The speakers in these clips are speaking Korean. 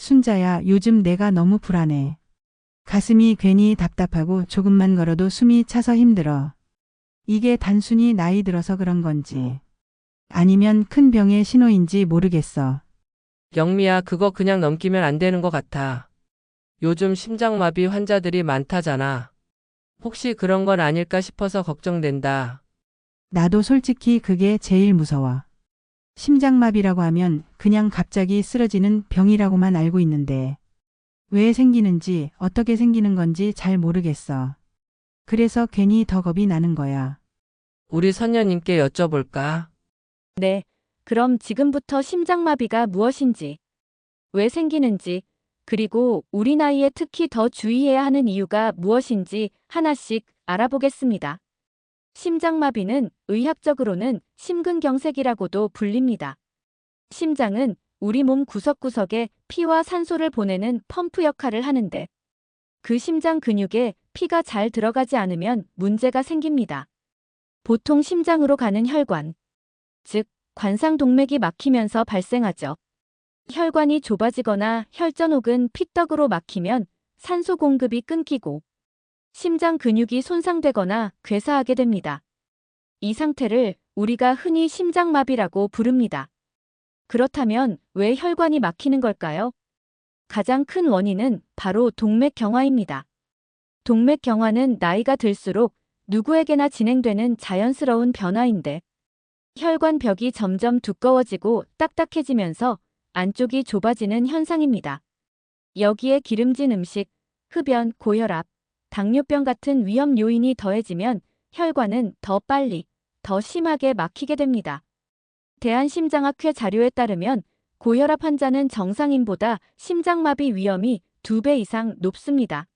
순자야, 요즘 내가 너무 불안해. 가슴이 괜히 답답하고 조금만 걸어도 숨이 차서 힘들어. 이게 단순히 나이 들어서 그런 건지 아니면 큰 병의 신호인지 모르겠어. 영미야, 그거 그냥 넘기면 안 되는 것 같아. 요즘 심장마비 환자들이 많다잖아. 혹시 그런 건 아닐까 싶어서 걱정된다. 나도 솔직히 그게 제일 무서워. 심장마비라고 하면 그냥 갑자기 쓰러지는 병이라고만 알고 있는데 왜 생기는지 어떻게 생기는 건지 잘 모르겠어. 그래서 괜히 더 겁이 나는 거야. 우리 선녀님께 여쭤볼까? 네, 그럼 지금부터 심장마비가 무엇인지, 왜 생기는지, 그리고 우리 나이에 특히 더 주의해야 하는 이유가 무엇인지 하나씩 알아보겠습니다. 심장마비는 의학적으로는 심근경색이라고도 불립니다. 심장은 우리 몸 구석구석에 피와 산소를 보내는 펌프 역할을 하는데 그 심장 근육에 피가 잘 들어가지 않으면 문제가 생깁니다. 보통 심장으로 가는 혈관, 즉 관상동맥이 막히면서 발생하죠. 혈관이 좁아지거나 혈전 혹은 피떡으로 막히면 산소 공급이 끊기고 심장 근육이 손상되거나 괴사하게 됩니다. 이 상태를 우리가 흔히 심장마비라고 부릅니다. 그렇다면 왜 혈관이 막히는 걸까요? 가장 큰 원인은 바로 동맥경화입니다. 동맥경화는 나이가 들수록 누구에게나 진행되는 자연스러운 변화인데 혈관 벽이 점점 두꺼워지고 딱딱해지면서 안쪽이 좁아지는 현상입니다. 여기에 기름진 음식, 흡연, 고혈압, 당뇨병 같은 위험 요인이 더해지면 혈관은 더 빨리, 더 심하게 막히게 됩니다. 대한심장학회 자료에 따르면 고혈압 환자는 정상인보다 심장마비 위험이 2배 이상 높습니다.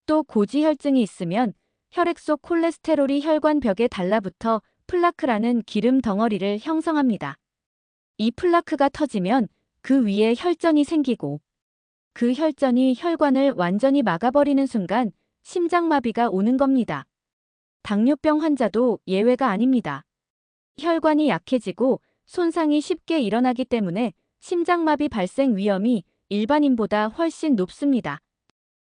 또 고지혈증이 있으면 혈액 속 콜레스테롤이 혈관 벽에 달라붙어 플라크라는 기름 덩어리를 형성합니다. 이 플라크가 터지면 그 위에 혈전이 생기고 그 혈전이 혈관을 완전히 막아버리는 순간 심장마비가 오는 겁니다. 당뇨병 환자도 예외가 아닙니다. 혈관이 약해지고 손상이 쉽게 일어나기 때문에 심장마비 발생 위험이 일반인보다 훨씬 높습니다.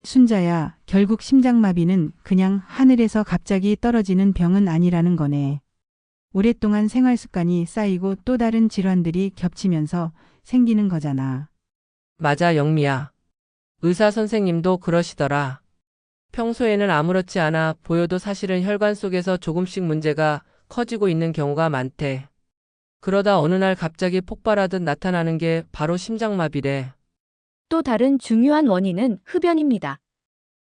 순자야, 결국 심장마비는 그냥 하늘에서 갑자기 떨어지는 병은 아니라는 거네. 오랫동안 생활 습관이 쌓이고 또 다른 질환들이 겹치면서 생기는 거잖아. 맞아, 영미야. 의사 선생님도 그러시더라. 평소에는 아무렇지 않아 보여도 사실은 혈관 속에서 조금씩 문제가 커지고 있는 경우가 많대. 그러다 어느 날 갑자기 폭발하듯 나타나는 게 바로 심장마비래. 또 다른 중요한 원인은 흡연입니다.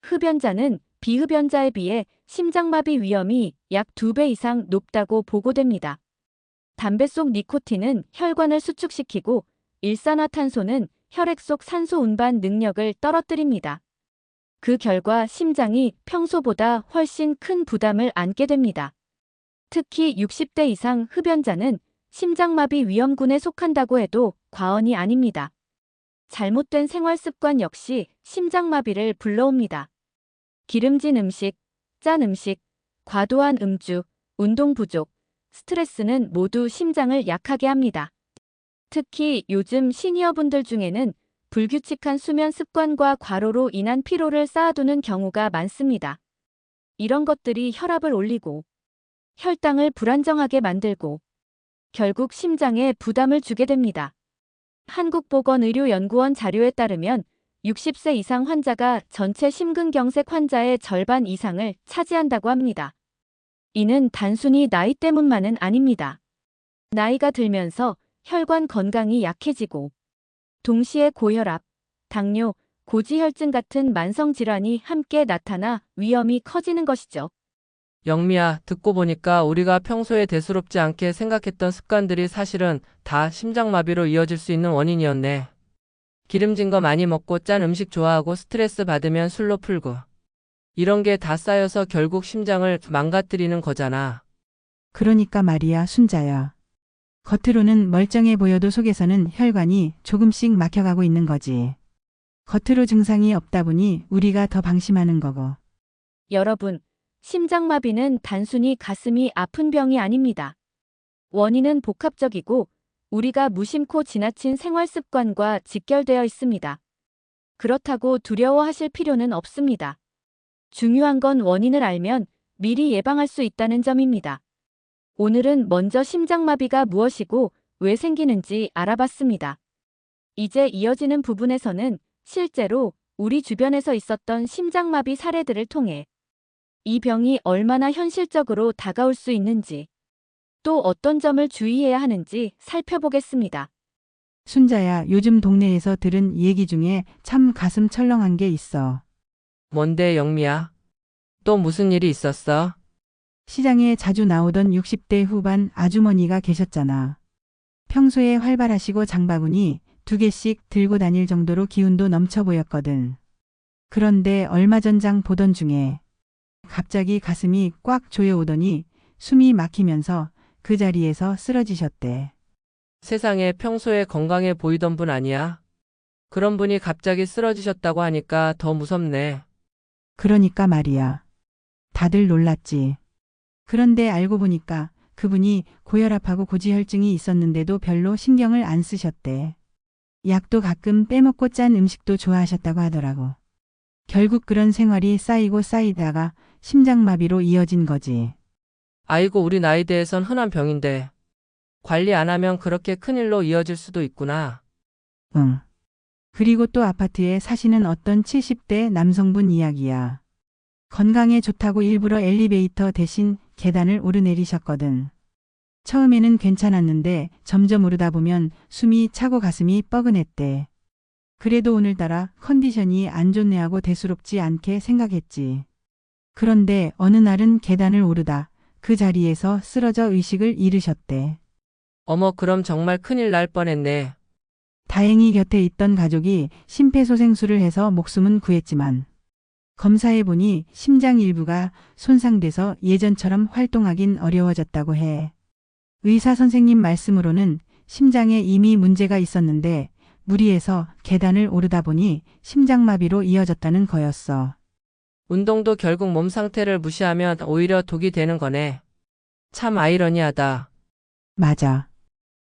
흡연자는 비흡연자에 비해 심장마비 위험이 약 2배 이상 높다고 보고됩니다. 담배 속 니코틴은 혈관을 수축시키고 일산화탄소는 혈액 속 산소 운반 능력을 떨어뜨립니다. 그 결과 심장이 평소보다 훨씬 큰 부담을 안게 됩니다. 특히 60대 이상 흡연자는 심장마비 위험군에 속한다고 해도 과언이 아닙니다. 잘못된 생활 습관 역시 심장마비를 불러옵니다. 기름진 음식, 짠 음식, 과도한 음주, 운동 부족, 스트레스는 모두 심장을 약하게 합니다. 특히 요즘 시니어분들 중에는 불규칙한 수면 습관과 과로로 인한 피로를 쌓아두는 경우가 많습니다. 이런 것들이 혈압을 올리고 혈당을 불안정하게 만들고 결국 심장에 부담을 주게 됩니다. 한국보건의료연구원 자료에 따르면 60세 이상 환자가 전체 심근경색 환자의 절반 이상을 차지한다고 합니다. 이는 단순히 나이 때문만은 아닙니다. 나이가 들면서 혈관 건강이 약해지고 동시에 고혈압, 당뇨, 고지혈증 같은 만성질환이 함께 나타나 위험이 커지는 것이죠. 영미야, 듣고 보니까 우리가 평소에 대수롭지 않게 생각했던 습관들이 사실은 다 심장마비로 이어질 수 있는 원인이었네. 기름진 거 많이 먹고 짠 음식 좋아하고 스트레스 받으면 술로 풀고. 이런 게 다 쌓여서 결국 심장을 망가뜨리는 거잖아. 그러니까 말이야, 순자야. 겉으로는 멀쩡해 보여도 속에서는 혈관이 조금씩 막혀가고 있는 거지. 겉으로 증상이 없다 보니 우리가 더 방심하는 거고. 여러분, 심장마비는 단순히 가슴이 아픈 병이 아닙니다. 원인은 복합적이고 우리가 무심코 지나친 생활 습관과 직결되어 있습니다. 그렇다고 두려워하실 필요는 없습니다. 중요한 건 원인을 알면 미리 예방할 수 있다는 점입니다. 오늘은 먼저 심장마비가 무엇이고 왜 생기는지 알아봤습니다. 이제 이어지는 부분에서는 실제로 우리 주변에서 있었던 심장마비 사례들을 통해 이 병이 얼마나 현실적으로 다가올 수 있는지, 또 어떤 점을 주의해야 하는지 살펴보겠습니다. 순자야, 요즘 동네에서 들은 얘기 중에 참 가슴 철렁한 게 있어. 뭔데, 영미야? 또 무슨 일이 있었어? 시장에 자주 나오던 60대 후반 아주머니가 계셨잖아. 평소에 활발하시고 장바구니 2개씩 들고 다닐 정도로 기운도 넘쳐 보였거든. 그런데 얼마 전 장 보던 중에 갑자기 가슴이 꽉 조여오더니 숨이 막히면서 그 자리에서 쓰러지셨대. 세상에, 평소에 건강해 보이던 분 아니야? 그런 분이 갑자기 쓰러지셨다고 하니까 더 무섭네. 그러니까 말이야. 다들 놀랐지. 그런데 알고 보니까 그분이 고혈압하고 고지혈증이 있었는데도 별로 신경을 안 쓰셨대. 약도 가끔 빼먹고 짠 음식도 좋아하셨다고 하더라고. 결국 그런 생활이 쌓이고 쌓이다가 심장마비로 이어진 거지. 아이고, 우리 나이대에선 흔한 병인데. 관리 안 하면 그렇게 큰일로 이어질 수도 있구나. 응. 그리고 또 아파트에 사시는 어떤 70대 남성분 이야기야. 건강에 좋다고 일부러 엘리베이터 대신 계단을 오르내리셨거든. 처음에는 괜찮았는데 점점 오르다 보면 숨이 차고 가슴이 뻐근했대. 그래도 오늘따라 컨디션이 안 좋네 하고 대수롭지 않게 생각했지. 그런데 어느 날은 계단을 오르다 그 자리에서 쓰러져 의식을 잃으셨대. 어머, 그럼 정말 큰일 날 뻔했네. 다행히 곁에 있던 가족이 심폐소생술을 해서 목숨은 구했지만 검사해보니 심장 일부가 손상돼서 예전처럼 활동하긴 어려워졌다고 해. 의사 선생님 말씀으로는 심장에 이미 문제가 있었는데 무리해서 계단을 오르다 보니 심장마비로 이어졌다는 거였어. 운동도 결국 몸 상태를 무시하면 오히려 독이 되는 거네. 참 아이러니하다. 맞아.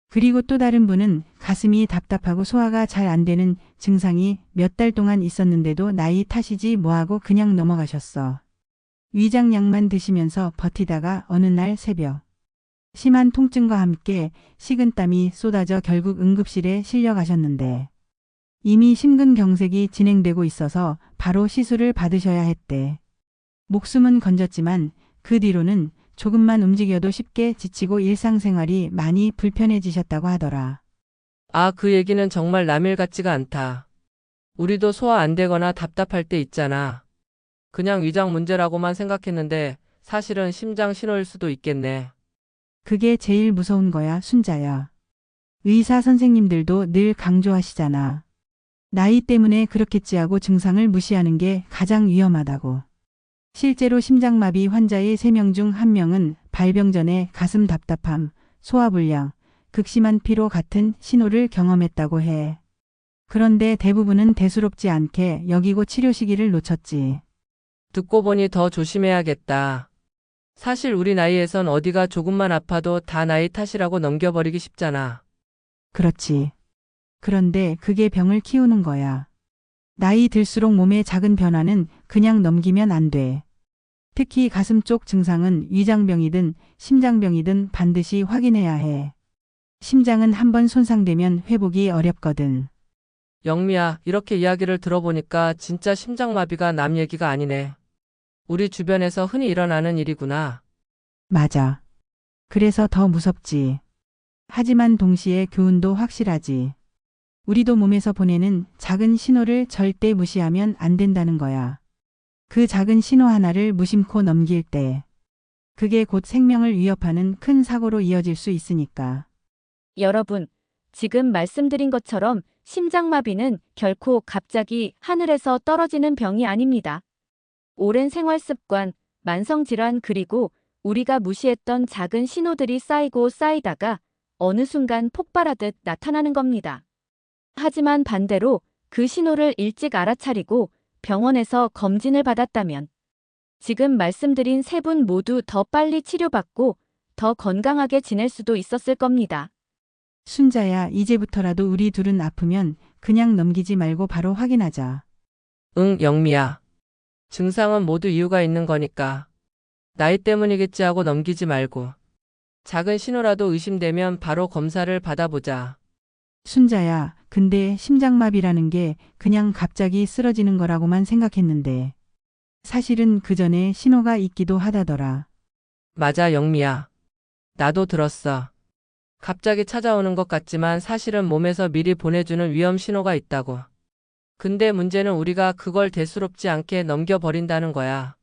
그리고 또 다른 분은 가슴이 답답하고 소화가 잘 안 되는 증상이 몇 달 동안 있었는데도 나이 탓이지 뭐하고 그냥 넘어가셨어. 위장약만 드시면서 버티다가 어느 날 새벽 심한 통증과 함께 식은땀이 쏟아져 결국 응급실에 실려가셨는데 이미 심근경색이 진행되고 있어서 바로 시술을 받으셔야 했대. 목숨은 건졌지만 그 뒤로는 조금만 움직여도 쉽게 지치고 일상생활이 많이 불편해지셨다고 하더라. 아, 그 얘기는 정말 남일 같지가 않다. 우리도 소화 안 되거나 답답할 때 있잖아. 그냥 위장 문제라고만 생각했는데 사실은 심장 신호일 수도 있겠네. 그게 제일 무서운 거야, 순자야. 의사 선생님들도 늘 강조하시잖아. 나이 때문에 그렇겠지 하고 증상을 무시하는 게 가장 위험하다고. 실제로 심장마비 환자의 3명 중 1명은 발병 전에 가슴 답답함, 소화불량, 극심한 피로 같은 신호를 경험했다고 해. 그런데 대부분은 대수롭지 않게 여기고 치료 시기를 놓쳤지. 듣고 보니 더 조심해야겠다. 사실 우리 나이에선 어디가 조금만 아파도 다 나이 탓이라고 넘겨버리기 쉽잖아. 그렇지. 그런데 그게 병을 키우는 거야. 나이 들수록 몸의 작은 변화는 그냥 넘기면 안 돼. 특히 가슴 쪽 증상은 위장병이든 심장병이든 반드시 확인해야 해. 심장은 한번 손상되면 회복이 어렵거든. 영미야, 이렇게 이야기를 들어보니까 진짜 심장마비가 남 얘기가 아니네. 우리 주변에서 흔히 일어나는 일이구나. 맞아. 그래서 더 무섭지. 하지만 동시에 교훈도 확실하지. 우리도 몸에서 보내는 작은 신호를 절대 무시하면 안 된다는 거야. 그 작은 신호 하나를 무심코 넘길 때 그게 곧 생명을 위협하는 큰 사고로 이어질 수 있으니까. 여러분, 지금 말씀드린 것처럼 심장마비는 결코 갑자기 하늘에서 떨어지는 병이 아닙니다. 오랜 생활 습관, 만성질환 그리고 우리가 무시했던 작은 신호들이 쌓이고 쌓이다가 어느 순간 폭발하듯 나타나는 겁니다. 하지만 반대로 그 신호를 일찍 알아차리고 병원에서 검진을 받았다면 지금 말씀드린 3분 모두 더 빨리 치료받고 더 건강하게 지낼 수도 있었을 겁니다. 순자야, 이제부터라도 우리 둘은 아프면 그냥 넘기지 말고 바로 확인하자. 응, 영미야. 증상은 모두 이유가 있는 거니까. 나이 때문이겠지 하고 넘기지 말고. 작은 신호라도 의심되면 바로 검사를 받아보자. 순자야, 근데 심장마비라는 게 그냥 갑자기 쓰러지는 거라고만 생각했는데. 사실은 그 전에 신호가 있기도 하다더라. 맞아, 영미야. 나도 들었어. 갑자기 찾아오는 것 같지만 사실은 몸에서 미리 보내주는 위험 신호가 있다고. 근데 문제는 우리가 그걸 대수롭지 않게 넘겨버린다는 거야.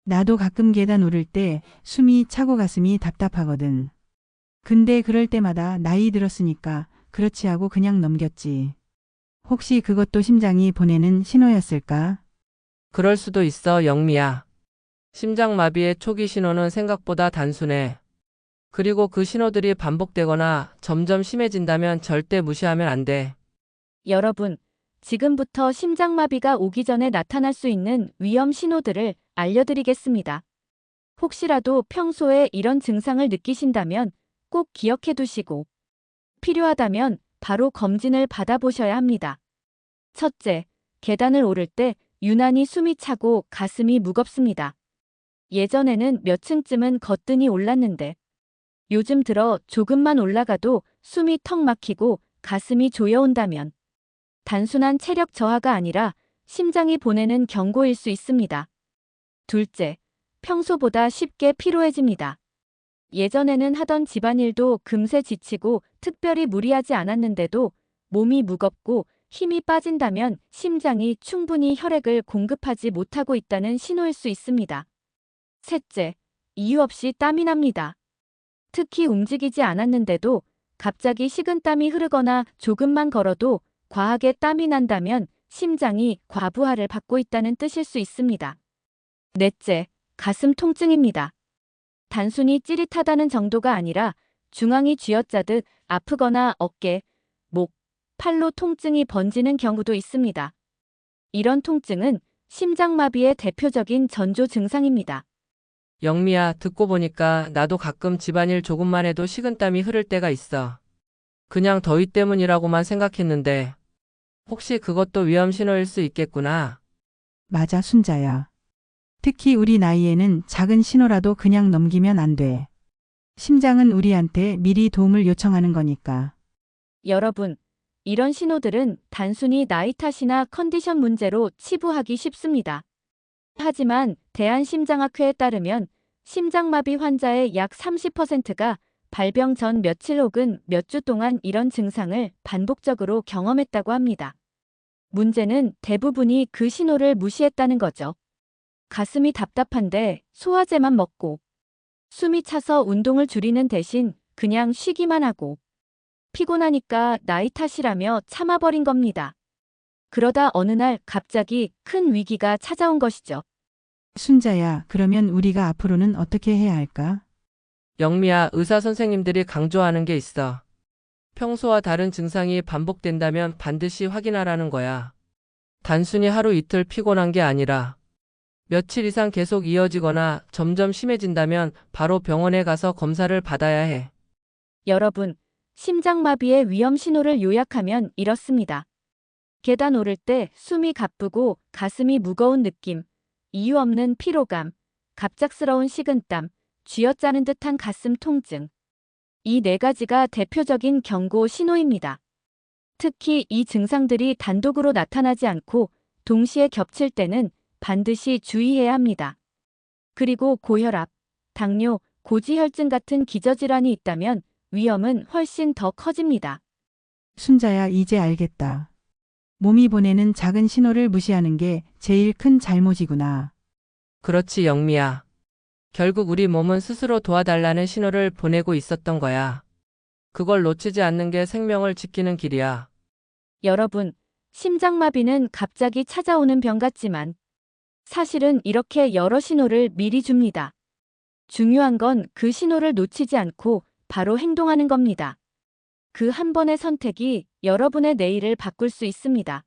나도 가끔 계단 오를 때 숨이 차고 가슴이 답답하거든. 근데 그럴 때마다 나이 들었으니까 그렇지 하고 그냥 넘겼지. 혹시 그것도 심장이 보내는 신호였을까? 그럴 수도 있어, 영미야. 심장마비의 초기 신호는 생각보다 단순해. 그리고 그 신호들이 반복되거나 점점 심해진다면 절대 무시하면 안 돼. 여러분, 지금부터 심장마비가 오기 전에 나타날 수 있는 위험 신호들을 알려드리겠습니다. 혹시라도 평소에 이런 증상을 느끼신다면 꼭 기억해 두시고 필요하다면 바로 검진을 받아보셔야 합니다. 첫째, 계단을 오를 때 유난히 숨이 차고 가슴이 무겁습니다. 예전에는 몇 층쯤은 거뜬히 올랐는데 요즘 들어 조금만 올라가도 숨이 턱 막히고 가슴이 조여온다면 단순한 체력 저하가 아니라 심장이 보내는 경고일 수 있습니다. 둘째, 평소보다 쉽게 피로해집니다. 예전에는 하던 집안일도 금세 지치고 특별히 무리하지 않았는데도 몸이 무겁고 힘이 빠진다면 심장이 충분히 혈액을 공급하지 못하고 있다는 신호일 수 있습니다. 셋째, 이유 없이 땀이 납니다. 특히 움직이지 않았는데도 갑자기 식은땀이 흐르거나 조금만 걸어도 과하게 땀이 난다면 심장이 과부하를 받고 있다는 뜻일 수 있습니다. 넷째, 가슴 통증입니다. 단순히 찌릿하다는 정도가 아니라 중앙이 쥐어짜듯 아프거나 어깨, 목, 팔로 통증이 번지는 경우도 있습니다. 이런 통증은 심장마비의 대표적인 전조 증상입니다. 영미야, 듣고 보니까 나도 가끔 집안일 조금만 해도 식은땀이 흐를 때가 있어. 그냥 더위 때문이라고만 생각했는데 혹시 그것도 위험 신호일 수 있겠구나. 맞아, 순자야. 특히 우리 나이에는 작은 신호라도 그냥 넘기면 안 돼. 심장은 우리한테 미리 도움을 요청하는 거니까. 여러분, 이런 신호들은 단순히 나이 탓이나 컨디션 문제로 치부하기 쉽습니다. 하지만 대한심장학회에 따르면 심장마비 환자의 약 30%가 발병 전 며칠 혹은 몇 주 동안 이런 증상을 반복적으로 경험했다고 합니다. 문제는 대부분이 그 신호를 무시했다는 거죠. 가슴이 답답한데 소화제만 먹고 숨이 차서 운동을 줄이는 대신 그냥 쉬기만 하고 피곤하니까 나이 탓이라며 참아버린 겁니다. 그러다 어느 날 갑자기 큰 위기가 찾아온 것이죠. 순자야, 그러면 우리가 앞으로는 어떻게 해야 할까? 영미야, 의사 선생님들이 강조하는 게 있어. 평소와 다른 증상이 반복된다면 반드시 확인하라는 거야. 단순히 하루 이틀 피곤한 게 아니라 며칠 이상 계속 이어지거나 점점 심해진다면 바로 병원에 가서 검사를 받아야 해. 여러분, 심장마비의 위험 신호를 요약하면 이렇습니다. 계단 오를 때 숨이 가쁘고 가슴이 무거운 느낌, 이유 없는 피로감, 갑작스러운 식은땀, 쥐어짜는 듯한 가슴 통증. 이 네 가지가 대표적인 경고 신호입니다. 특히 이 증상들이 단독으로 나타나지 않고 동시에 겹칠 때는 반드시 주의해야 합니다. 그리고 고혈압, 당뇨, 고지혈증 같은 기저질환이 있다면 위험은 훨씬 더 커집니다. 순자야, 이제 알겠다. 몸이 보내는 작은 신호를 무시하는 게 제일 큰 잘못이구나. 그렇지, 영미야. 결국 우리 몸은 스스로 도와달라는 신호를 보내고 있었던 거야. 그걸 놓치지 않는 게 생명을 지키는 길이야. 여러분, 심장마비는 갑자기 찾아오는 병 같지만 사실은 이렇게 여러 신호를 미리 줍니다. 중요한 건 그 신호를 놓치지 않고 바로 행동하는 겁니다. 그 한 번의 선택이 여러분의 내일을 바꿀 수 있습니다.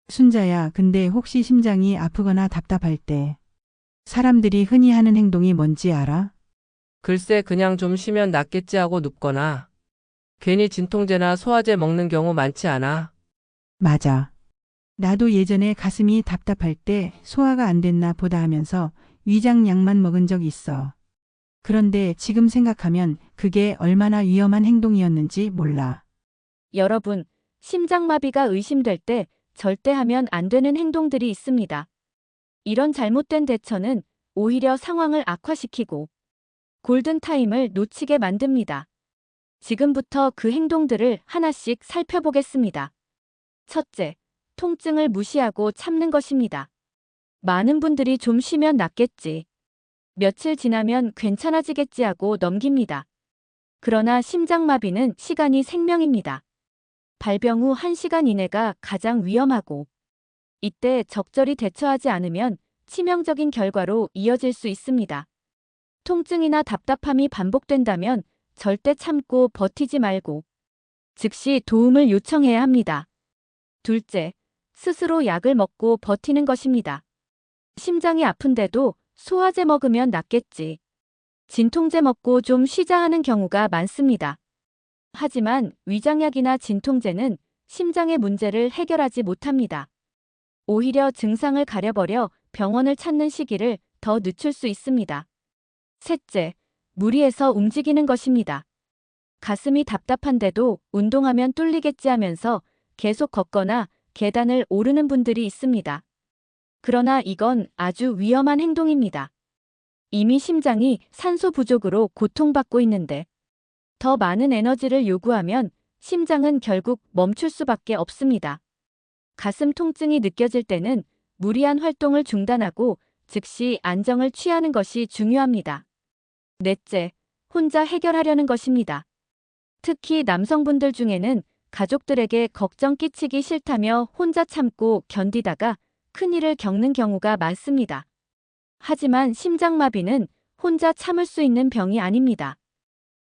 순자야, 근데 혹시 심장이 아프거나 답답할 때 사람들이 흔히 하는 행동이 뭔지 알아? 글쎄 그냥 좀 쉬면 낫겠지 하고 눕거나 괜히 진통제나 소화제 먹는 경우 많지 않아? 맞아. 나도 예전에 가슴이 답답할 때 소화가 안 됐나 보다 하면서 위장약만 먹은 적 있어. 그런데 지금 생각하면 그게 얼마나 위험한 행동이었는지 몰라. 여러분, 심장마비가 의심될 때 절대 하면 안 되는 행동들이 있습니다. 이런 잘못된 대처는 오히려 상황을 악화시키고 골든타임을 놓치게 만듭니다. 지금부터 그 행동들을 하나씩 살펴보겠습니다. 첫째, 통증을 무시하고 참는 것입니다. 많은 분들이 좀 쉬면 낫겠지. 며칠 지나면 괜찮아지겠지 하고 넘깁니다. 그러나 심장마비는 시간이 생명입니다. 발병 후 1시간 이내가 가장 위험하고 이때 적절히 대처하지 않으면 치명적인 결과로 이어질 수 있습니다. 통증이나 답답함이 반복된다면 절대 참고 버티지 말고 즉시 도움을 요청해야 합니다. 둘째, 스스로 약을 먹고 버티는 것입니다. 심장이 아픈데도 소화제 먹으면 낫겠지. 진통제 먹고 좀 쉬자 하는 경우가 많습니다. 하지만 위장약이나 진통제는 심장의 문제를 해결하지 못합니다. 오히려 증상을 가려버려 병원을 찾는 시기를 더 늦출 수 있습니다. 셋째, 무리해서 움직이는 것입니다. 가슴이 답답한데도 운동하면 뚫리겠지 하면서 계속 걷거나 계단을 오르는 분들이 있습니다. 그러나 이건 아주 위험한 행동입니다. 이미 심장이 산소 부족으로 고통받고 있는데 더 많은 에너지를 요구하면 심장은 결국 멈출 수밖에 없습니다. 가슴 통증이 느껴질 때는 무리한 활동을 중단하고 즉시 안정을 취하는 것이 중요합니다. 넷째, 혼자 해결하려는 것입니다. 특히 남성분들 중에는 가족들에게 걱정 끼치기 싫다며 혼자 참고 견디다가 큰일을 겪는 경우가 많습니다. 하지만 심장마비는 혼자 참을 수 있는 병이 아닙니다.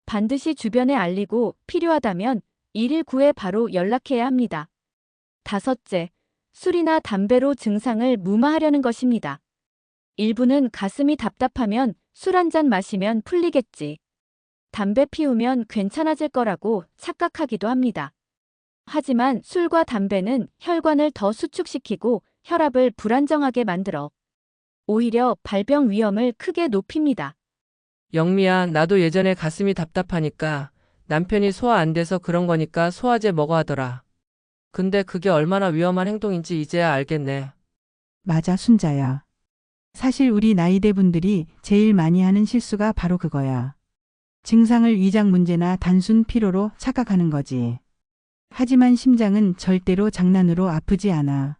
반드시 주변에 알리고 필요하다면 119에 바로 연락해야 합니다. 다섯째, 술이나 담배로 증상을 무마하려는 것입니다. 일부는 가슴이 답답하면 술 한 잔 마시면 풀리겠지. 담배 피우면 괜찮아질 거라고 착각하기도 합니다. 하지만 술과 담배는 혈관을 더 수축시키고 혈압을 불안정하게 만들어 오히려 발병 위험을 크게 높입니다. 영미야, 나도 예전에 가슴이 답답하니까 남편이 소화 안 돼서 그런 거니까 소화제 먹어 하더라. 근데 그게 얼마나 위험한 행동인지 이제야 알겠네. 맞아, 순자야. 사실 우리 나이대 분들이 제일 많이 하는 실수가 바로 그거야. 증상을 위장 문제나 단순 피로로 착각하는 거지. 하지만 심장은 절대로 장난으로 아프지 않아.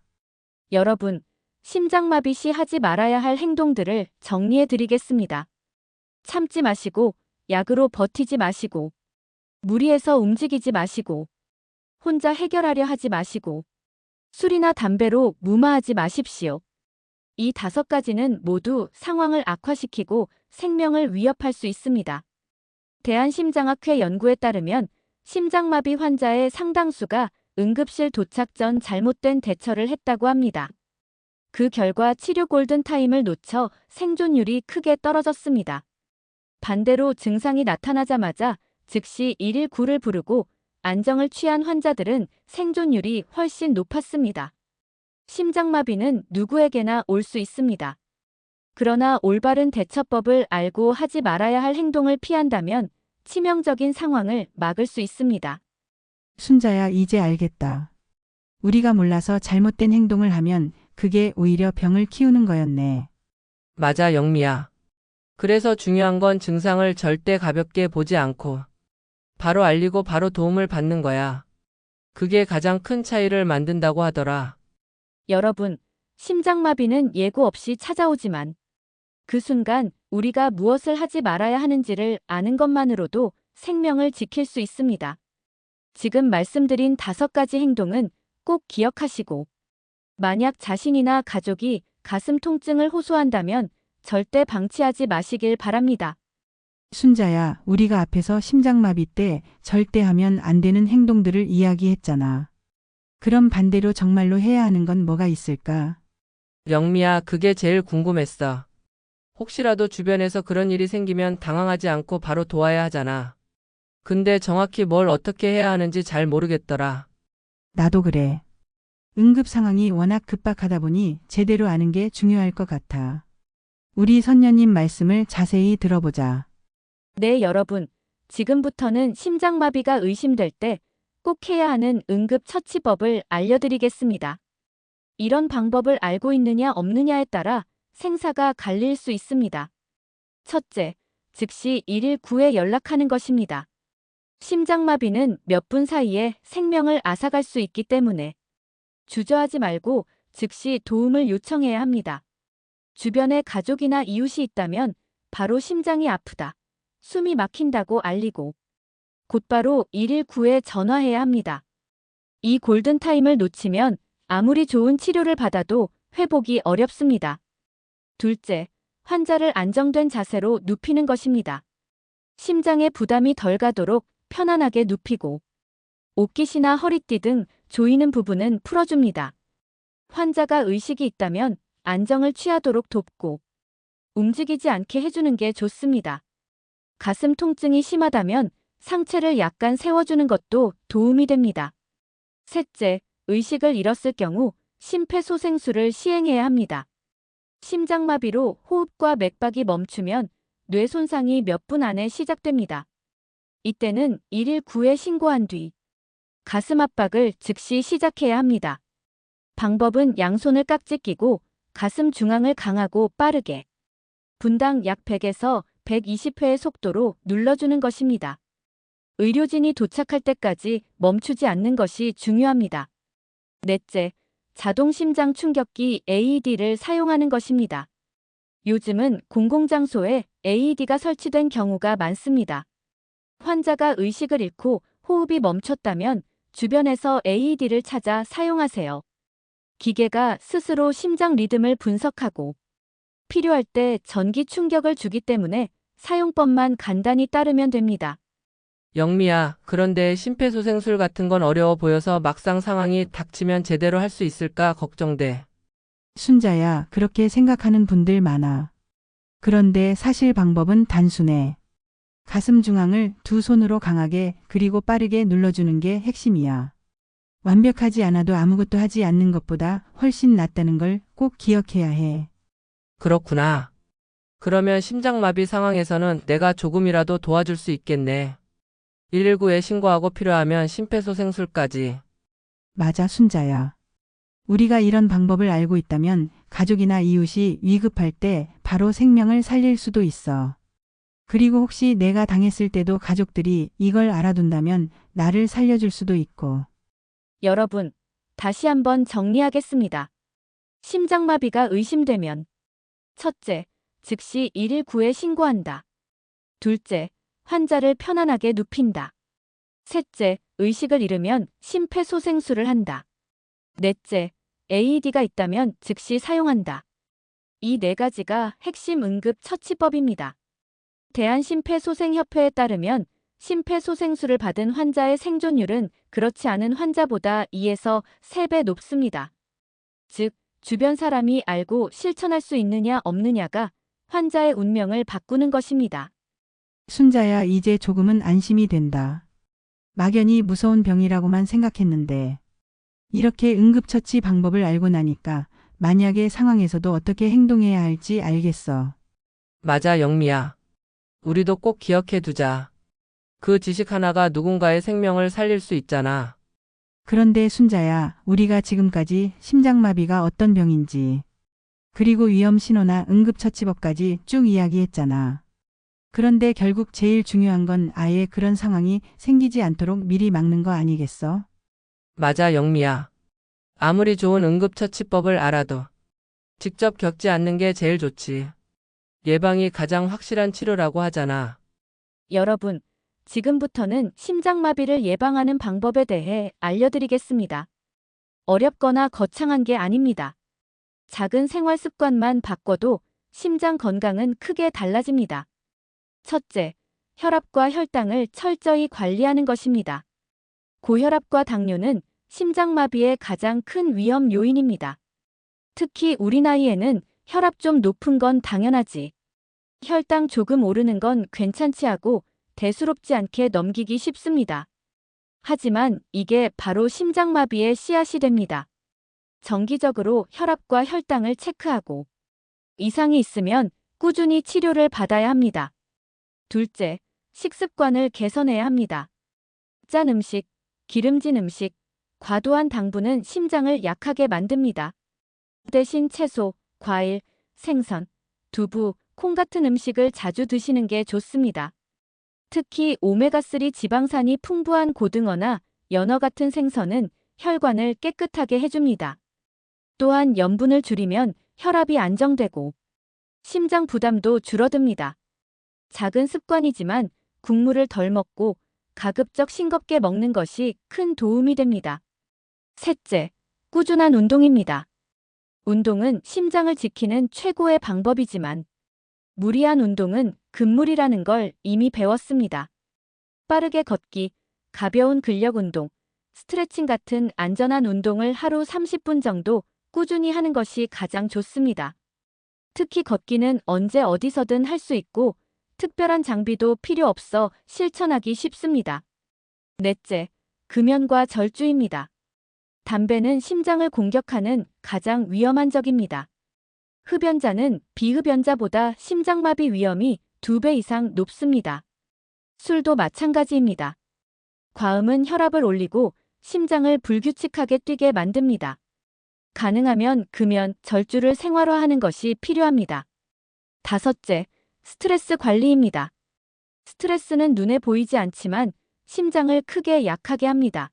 여러분, 심장마비 시 하지 말아야 할 행동들을 정리해 드리겠습니다. 참지 마시고, 약으로 버티지 마시고, 무리해서 움직이지 마시고, 혼자 해결하려 하지 마시고, 술이나 담배로 무마하지 마십시오. 이 5가지는 모두 상황을 악화시키고 생명을 위협할 수 있습니다. 대한심장학회 연구에 따르면 심장마비 환자의 상당수가 응급실 도착 전 잘못된 대처를 했다고 합니다. 그 결과 치료 골든타임을 놓쳐 생존율이 크게 떨어졌습니다. 반대로 증상이 나타나자마자 즉시 119를 부르고 안정을 취한 환자들은 생존율이 훨씬 높았습니다. 심장마비는 누구에게나 올 수 있습니다. 그러나 올바른 대처법을 알고 하지 말아야 할 행동을 피한다면 치명적인 상황을 막을 수 있습니다. 순자야, 이제 알겠다. 우리가 몰라서 잘못된 행동을 하면 그게 오히려 병을 키우는 거였네. 맞아, 영미야. 그래서 중요한 건 증상을 절대 가볍게 보지 않고 바로 알리고 바로 도움을 받는 거야. 그게 가장 큰 차이를 만든다고 하더라. 여러분, 심장마비는 예고 없이 찾아오지만 그 순간 우리가 무엇을 하지 말아야 하는지를 아는 것만으로도 생명을 지킬 수 있습니다. 지금 말씀드린 5가지 행동은 꼭 기억하시고 만약 자신이나 가족이 가슴 통증을 호소한다면 절대 방치하지 마시길 바랍니다. 순자야, 우리가 앞에서 심장마비 때 절대 하면 안 되는 행동들을 이야기했잖아. 그럼 반대로 정말로 해야 하는 건 뭐가 있을까? 영미야, 그게 제일 궁금했어. 혹시라도 주변에서 그런 일이 생기면 당황하지 않고 바로 도와야 하잖아. 근데 정확히 뭘 어떻게 해야 하는지 잘 모르겠더라. 나도 그래. 응급 상황이 워낙 급박하다 보니 제대로 아는 게 중요할 것 같아. 우리 선녀님 말씀을 자세히 들어보자. 네, 여러분. 지금부터는 심장마비가 의심될 때 꼭 해야 하는 응급처치법을 알려드리겠습니다. 이런 방법을 알고 있느냐 없느냐에 따라 생사가 갈릴 수 있습니다. 첫째, 즉시 119에 연락하는 것입니다. 심장마비는 몇 분 사이에 생명을 앗아갈 수 있기 때문에 주저하지 말고 즉시 도움을 요청해야 합니다. 주변에 가족이나 이웃이 있다면 바로 심장이 아프다, 숨이 막힌다고 알리고 곧바로 119에 전화해야 합니다. 이 골든타임을 놓치면 아무리 좋은 치료를 받아도 회복이 어렵습니다. 둘째, 환자를 안정된 자세로 눕히는 것입니다. 심장에 부담이 덜 가도록 편안하게 눕히고 옷깃이나 허리띠 등 조이는 부분은 풀어줍니다. 환자가 의식이 있다면 안정을 취하도록 돕고 움직이지 않게 해주는 게 좋습니다. 가슴 통증이 심하다면 상체를 약간 세워주는 것도 도움이 됩니다. 셋째, 의식을 잃었을 경우 심폐소생술을 시행해야 합니다. 심장마비로 호흡과 맥박이 멈추면 뇌 손상이 몇 분 안에 시작됩니다. 이때는 119에 신고한 뒤 가슴 압박을 즉시 시작해야 합니다. 방법은 양손을 깍지 끼고 가슴 중앙을 강하고 빠르게 분당 약 100에서 120회의 속도로 눌러주는 것입니다. 의료진이 도착할 때까지 멈추지 않는 것이 중요합니다. 넷째, 자동 심장 충격기 AED를 사용하는 것입니다. 요즘은 공공장소에 AED가 설치된 경우가 많습니다. 환자가 의식을 잃고 호흡이 멈췄다면 주변에서 AED를 찾아 사용하세요. 기계가 스스로 심장 리듬을 분석하고 필요할 때 전기 충격을 주기 때문에 사용법만 간단히 따르면 됩니다. 영미야, 그런데 심폐소생술 같은 건 어려워 보여서 막상 상황이 닥치면 제대로 할 수 있을까 걱정돼. 순자야, 그렇게 생각하는 분들 많아. 그런데 사실 방법은 단순해. 가슴 중앙을 두 손으로 강하게 그리고 빠르게 눌러주는 게 핵심이야. 완벽하지 않아도 아무것도 하지 않는 것보다 훨씬 낫다는 걸 꼭 기억해야 해. 그렇구나. 그러면 심장마비 상황에서는 내가 조금이라도 도와줄 수 있겠네. 119에 신고하고 필요하면 심폐소생술까지. 맞아, 순자야. 우리가 이런 방법을 알고 있다면 가족이나 이웃이 위급할 때 바로 생명을 살릴 수도 있어. 그리고 혹시 내가 당했을 때도 가족들이 이걸 알아둔다면 나를 살려줄 수도 있고. 여러분, 다시 한번 정리하겠습니다. 심장마비가 의심되면 첫째, 즉시 119에 신고한다. 둘째, 환자를 편안하게 눕힌다. 셋째, 의식을 잃으면 심폐소생술을 한다. 넷째, AED가 있다면 즉시 사용한다. 이 네 가지가 핵심 응급처치법입니다. 대한심폐소생협회에 따르면 심폐소생술을 받은 환자의 생존율은 그렇지 않은 환자보다 2에서 3배 높습니다. 즉, 주변 사람이 알고 실천할 수 있느냐 없느냐가 환자의 운명을 바꾸는 것입니다. 순자야, 이제 조금은 안심이 된다. 막연히 무서운 병이라고만 생각했는데 이렇게 응급처치 방법을 알고 나니까 만약의 상황에서도 어떻게 행동해야 할지 알겠어. 맞아, 영미야. 우리도 꼭 기억해 두자. 그 지식 하나가 누군가의 생명을 살릴 수 있잖아. 그런데 순자야, 우리가 지금까지 심장마비가 어떤 병인지 그리고 위험 신호나 응급처치법까지 쭉 이야기했잖아. 그런데 결국 제일 중요한 건 아예 그런 상황이 생기지 않도록 미리 막는 거 아니겠어? 맞아, 영미야. 아무리 좋은 응급처치법을 알아도 직접 겪지 않는 게 제일 좋지. 예방이 가장 확실한 치료라고 하잖아. 여러분, 지금부터는 심장마비를 예방하는 방법에 대해 알려드리겠습니다. 어렵거나 거창한 게 아닙니다. 작은 생활 습관만 바꿔도 심장 건강은 크게 달라집니다. 첫째, 혈압과 혈당을 철저히 관리하는 것입니다. 고혈압과 당뇨는 심장마비의 가장 큰 위험 요인입니다. 특히 우리 나이에는 혈압 좀 높은 건 당연하지. 혈당 조금 오르는 건 괜찮지 하고 대수롭지 않게 넘기기 쉽습니다. 하지만 이게 바로 심장마비의 씨앗이 됩니다. 정기적으로 혈압과 혈당을 체크하고 이상이 있으면 꾸준히 치료를 받아야 합니다. 둘째, 식습관을 개선해야 합니다. 짠 음식, 기름진 음식, 과도한 당분은 심장을 약하게 만듭니다. 대신 채소, 과일, 생선, 두부, 콩 같은 음식을 자주 드시는 게 좋습니다. 특히 오메가3 지방산이 풍부한 고등어나 연어 같은 생선은 혈관을 깨끗하게 해줍니다. 또한 염분을 줄이면 혈압이 안정되고 심장 부담도 줄어듭니다. 작은 습관이지만 국물을 덜 먹고 가급적 싱겁게 먹는 것이 큰 도움이 됩니다. 셋째, 꾸준한 운동입니다. 운동은 심장을 지키는 최고의 방법이지만 무리한 운동은 금물이라는 걸 이미 배웠습니다. 빠르게 걷기, 가벼운 근력 운동, 스트레칭 같은 안전한 운동을 하루 30분 정도 꾸준히 하는 것이 가장 좋습니다. 특히 걷기는 언제 어디서든 할 수 있고 특별한 장비도 필요 없어 실천하기 쉽습니다. 넷째, 금연과 절주입니다. 담배는 심장을 공격하는 가장 위험한 적입니다. 흡연자는 비흡연자보다 심장마비 위험이 2배 이상 높습니다. 술도 마찬가지입니다. 과음은 혈압을 올리고 심장을 불규칙하게 뛰게 만듭니다. 가능하면 금연, 절주를 생활화하는 것이 필요합니다. 다섯째, 스트레스 관리입니다. 스트레스는 눈에 보이지 않지만 심장을 크게 약하게 합니다.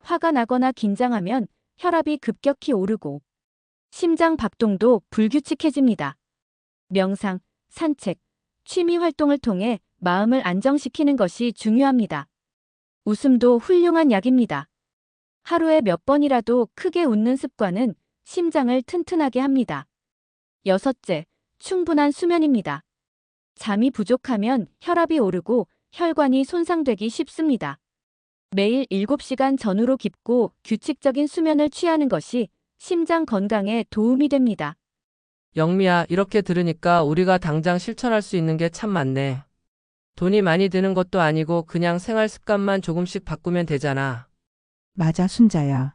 화가 나거나 긴장하면 혈압이 급격히 오르고 심장 박동도 불규칙해집니다. 명상, 산책, 취미 활동을 통해 마음을 안정시키는 것이 중요합니다. 웃음도 훌륭한 약입니다. 하루에 몇 번이라도 크게 웃는 습관은 심장을 튼튼하게 합니다. 여섯째, 충분한 수면입니다. 잠이 부족하면 혈압이 오르고 혈관이 손상되기 쉽습니다. 매일 7시간 전후로 깊고 규칙적인 수면을 취하는 것이 심장 건강에 도움이 됩니다. 영미야, 이렇게 들으니까 우리가 당장 실천할 수 있는 게 참 많네. 돈이 많이 드는 것도 아니고 그냥 생활 습관만 조금씩 바꾸면 되잖아. 맞아, 순자야.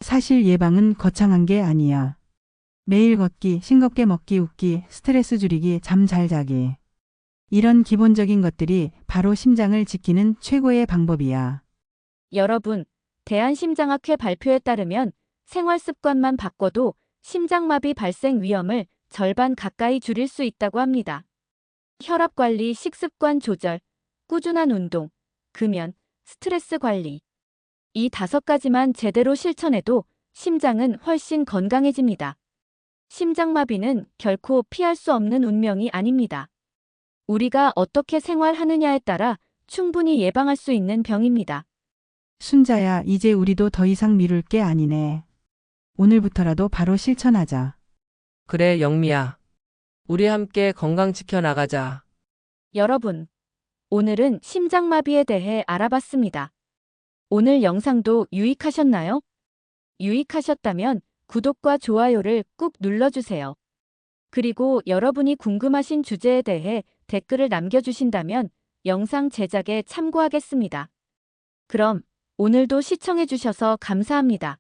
사실 예방은 거창한 게 아니야. 매일 걷기, 싱겁게 먹기, 웃기, 스트레스 줄이기, 잠 잘 자기. 이런 기본적인 것들이 바로 심장을 지키는 최고의 방법이야. 여러분, 대한심장학회 발표에 따르면 생활 습관만 바꿔도 심장마비 발생 위험을 절반 가까이 줄일 수 있다고 합니다. 혈압 관리, 식습관 조절, 꾸준한 운동, 금연, 스트레스 관리. 이 5가지만 제대로 실천해도 심장은 훨씬 건강해집니다. 심장마비는 결코 피할 수 없는 운명이 아닙니다. 우리가 어떻게 생활하느냐에 따라 충분히 예방할 수 있는 병입니다. 순자야, 이제 우리도 더 이상 미룰 게 아니네. 오늘부터라도 바로 실천하자. 그래, 영미야. 우리 함께 건강 지켜나가자. 여러분, 오늘은 심장마비에 대해 알아봤습니다. 오늘 영상도 유익하셨나요? 유익하셨다면 구독과 좋아요를 꾹 눌러주세요. 그리고 여러분이 궁금하신 주제에 대해 댓글을 남겨주신다면 영상 제작에 참고하겠습니다. 그럼 오늘도 시청해주셔서 감사합니다.